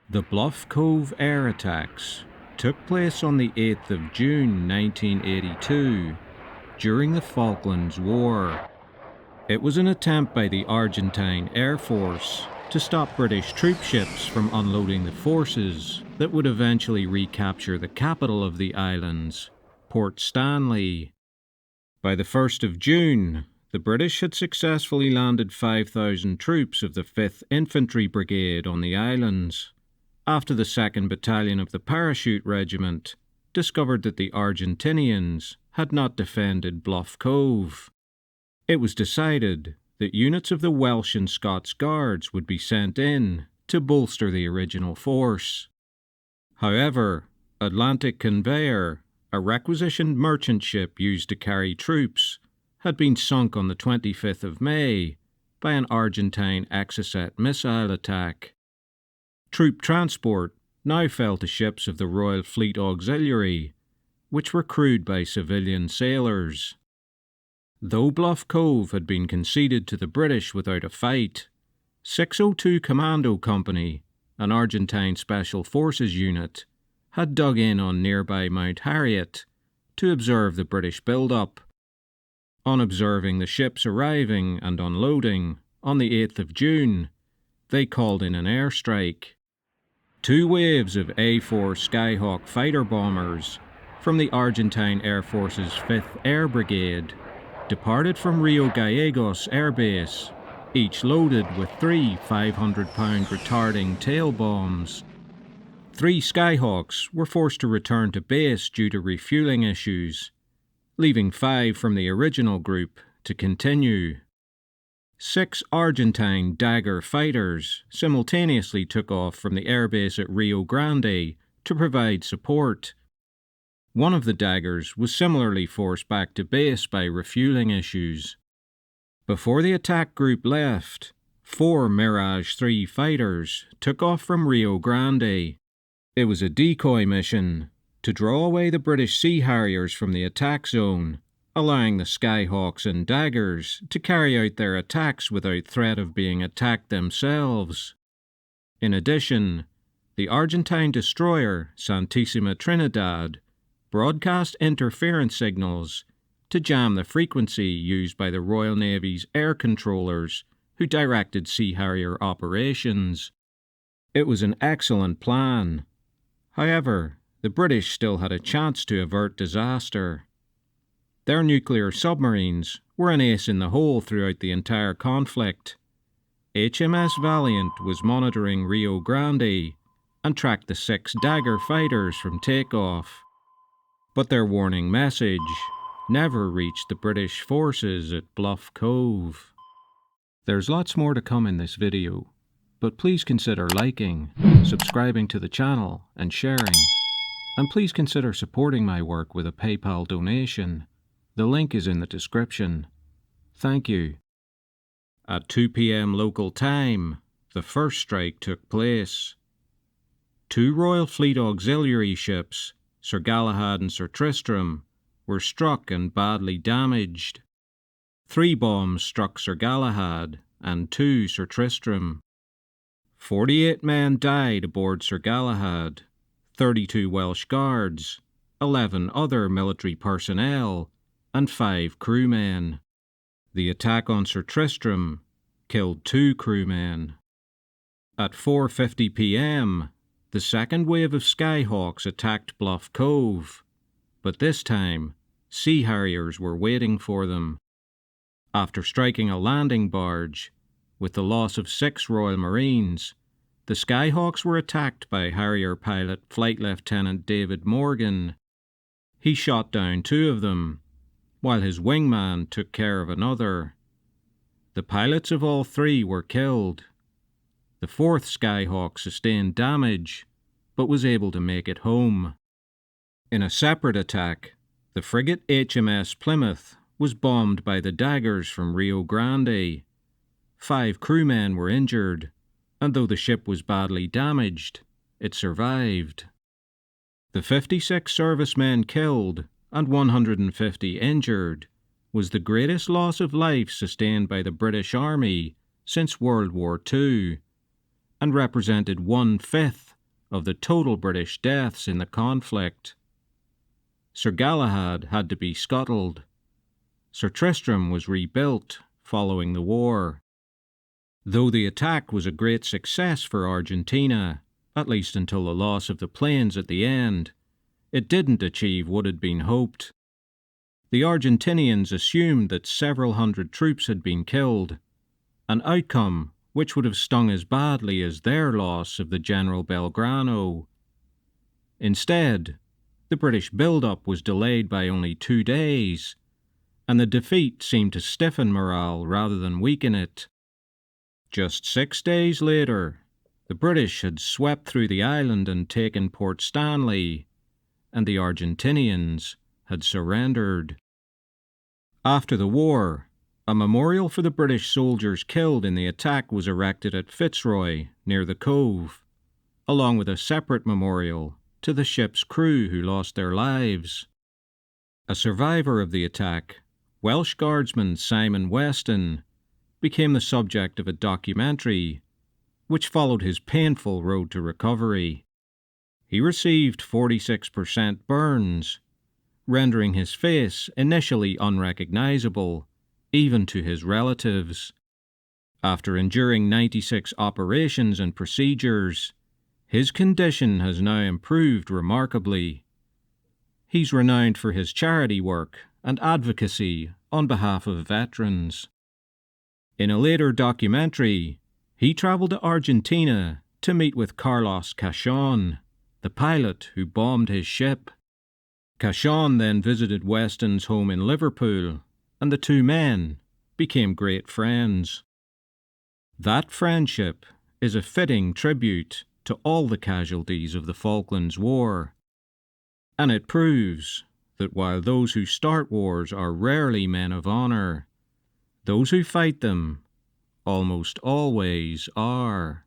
The Bluff Cove Air Attacks took place on the 8th of June 1982 during the Falklands War. It was an attempt by the Argentine Air Force to stop British troop ships from unloading the forces that would eventually recapture the capital of the islands, Port Stanley. By the 1st of June, the British had successfully landed 5,000 troops of the 5th Infantry Brigade on the islands, after the 2nd Battalion of the Parachute Regiment discovered that the Argentinians had not defended Bluff Cove. It was decided that units of the Welsh and Scots Guards would be sent in to bolster the original force. However, Atlantic Conveyor, a requisitioned merchant ship used to carry troops, had been sunk on the 25th of May by an Argentine Exocet missile attack. Troop transport now fell to ships of the Royal Fleet Auxiliary, which were crewed by civilian sailors. Though Bluff Cove had been conceded to the British without a fight, 602 Commando Company, an Argentine Special Forces unit, had dug in on nearby Mount Harriet to observe the British build-up. On observing the ships arriving and unloading on the 8th of June, they called in an airstrike. 2 waves of A-4 Skyhawk fighter bombers from the Argentine Air Force's 5th Air Brigade departed from Rio Gallegos Air Base, each loaded with 3 500-pound retarding tail bombs. 3 Skyhawks were forced to return to base due to refueling issues, leaving 5 from the original group to continue. 6 Argentine Dagger fighters simultaneously took off from the airbase at Rio Grande to provide support. One of the Daggers was similarly forced back to base by refueling issues. Before the attack group left, 4 Mirage 3 fighters took off from Rio Grande. It was a decoy mission to draw away the British Sea Harriers from the attack zone, allowing the Skyhawks and Daggers to carry out their attacks without threat of being attacked themselves. In addition, the Argentine destroyer Santissima Trinidad broadcast interference signals to jam the frequency used by the Royal Navy's air controllers who directed Sea Harrier operations. It was an excellent plan. However, the British still had a chance to avert disaster. Their nuclear submarines were an ace in the hole throughout the entire conflict. HMS Valiant was monitoring Rio Grande and tracked the 6 Dagger fighters from takeoff. But their warning message never reached the British forces at Bluff Cove. There's lots more to come in this video, but please consider liking, subscribing to the channel and sharing. And please consider supporting my work with a PayPal donation. The link is in the description. Thank you. At 2 p.m. local time, the first strike took place. 2 Royal Fleet Auxiliary ships, Sir Galahad and Sir Tristram, were struck and badly damaged. 3 bombs struck Sir Galahad and 2 Sir Tristram. 48 men died aboard Sir Galahad, 32 Welsh Guards, 11 other military personnel, and 5 crewmen. The attack on Sir Tristram killed 2 crewmen. At 4:50 p.m, the second wave of Skyhawks attacked Bluff Cove, but this time, Sea Harriers were waiting for them. After striking a landing barge, with the loss of 6 Royal Marines, the Skyhawks were attacked by Harrier pilot Flight Lieutenant David Morgan. He shot down 2 of them, while his wingman took care of another. The pilots of all 3 were killed. The 4th Skyhawk sustained damage, but was able to make it home. In a separate attack, the frigate HMS Plymouth was bombed by the Daggers from Rio Grande. 5 crewmen were injured, and though the ship was badly damaged, it survived. The 56 servicemen killed and 150 injured was the greatest loss of life sustained by the British Army since World War II, and represented 1/5 of the total British deaths in the conflict. Sir Galahad had to be scuttled. Sir Tristram was rebuilt following the war. Though the attack was a great success for Argentina, at least until the loss of the planes at the end, it didn't achieve what had been hoped. The Argentinians assumed that several hundred troops had been killed, an outcome which would have stung as badly as their loss of the General Belgrano. Instead, the British build-up was delayed by only 2 days, and the defeat seemed to stiffen morale rather than weaken it. Just 6 days later, the British had swept through the island and taken Port Stanley, and the Argentinians had surrendered. After the war, a memorial for the British soldiers killed in the attack was erected at Fitzroy, near the cove, along with a separate memorial to the ship's crew who lost their lives. A survivor of the attack, Welsh Guardsman Simon Weston, became the subject of a documentary which followed his painful road to recovery. He received 46% burns, rendering his face initially unrecognizable, even to his relatives. After enduring 96 operations and procedures, his condition has now improved remarkably. He's renowned for his charity work and advocacy on behalf of veterans. In a later documentary, he travelled to Argentina to meet with Carlos Cachon, the pilot who bombed his ship. Cachon then visited Weston's home in Liverpool, and the two men became great friends. That friendship is a fitting tribute to all the casualties of the Falklands War, and it proves that while those who start wars are rarely men of honour, those who fight them almost always are.